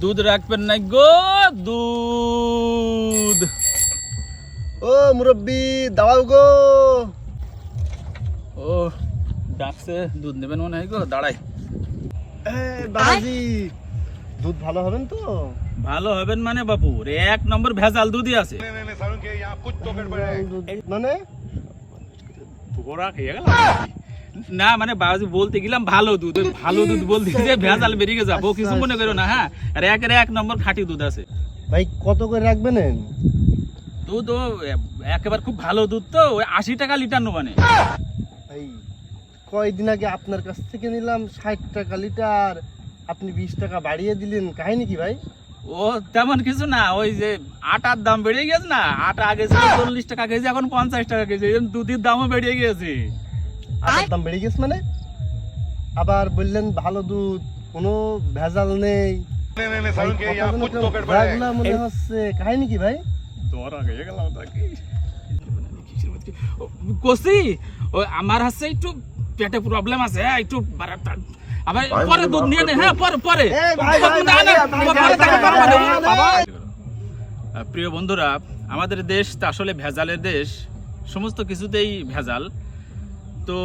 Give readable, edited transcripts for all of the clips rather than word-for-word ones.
দুধ রাখবেন না গো, দুধ। ও মুরব্বি দাওয়াও গো। ও ডাকছে, দুধ নেবেন মনে হয় গো, দাঁড়াই। বাবাজি দুধ ভালো হবেন তো? ভালো হবেন মানে বাপু, এক নম্বর ভেজাল দুধই আছে। মানে না মানে বাবাজি বলতে গেলাম ভালো দুধ, ওই ভালো দুধ বলতে যে ভেজাল বেরিয়ে যাবো কিছু মনে করো না। হ্যাঁ, আর এক নম্বর খাঁটি দুধ আছে ভাই, কত করে রাখবেন? দুধ ও একেবারে খুব ভালো দুধ তো, ওই 80 টাকা লিটার নেবানে। ভাই কয়দিন আগে আপনার কাছ থেকে নিলাম 60 টাকা লিটার, আপনি 20 টাকা বাড়িয়ে দিলেন, কাহিনী কি ভাই? ও তেমন কিছু না, ওই যে আটার দাম বেড়ে গেছে না, আটা আগে ছিল 40 টাকা কেজি, এখন 50 টাকা কেজি, দুধের দামও বেড়ে গেছে। আটার দাম বেড়ে গেছে মানে? আবার বললেন ভালো দুধ, কোনো ভেজাল নেই, মনে হচ্ছে, কাহিনী কি ভাই? কষি ওই আমার হচ্ছে একটু পেটে প্রবলেম আছে, একটু আবার পরে দুধ নিয়ে নে। হ্যাঁ পরে প্রিয় বন্ধুরা, আমাদের দেশ তো আসলে ভেজালের দেশ, সমস্ত কিছুতেই ভেজাল। তো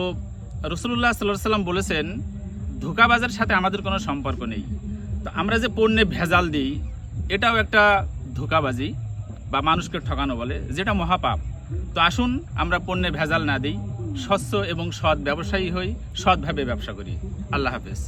রাসূলুল্লাহ সাল্লাল্লাহু আলাইহি ওয়াসাল্লাম বলেছেন ধোঁকাবাজের সাথে আমাদের কোনো সম্পর্ক নেই। তো আমরা যে পণ্যে ভেজাল দিই, এটাও একটা ধোঁকাবাজি বা মানুষকে ঠকানো বলে, যেটা মহাপাপ। তো আসুন আমরা পণ্যে ভেজাল না দিই, স্বচ্ছ এবং সৎ ব্যবসায়ী হই, সৎভাবে ব্যবসা করি। আল্লাহ হাফেজ।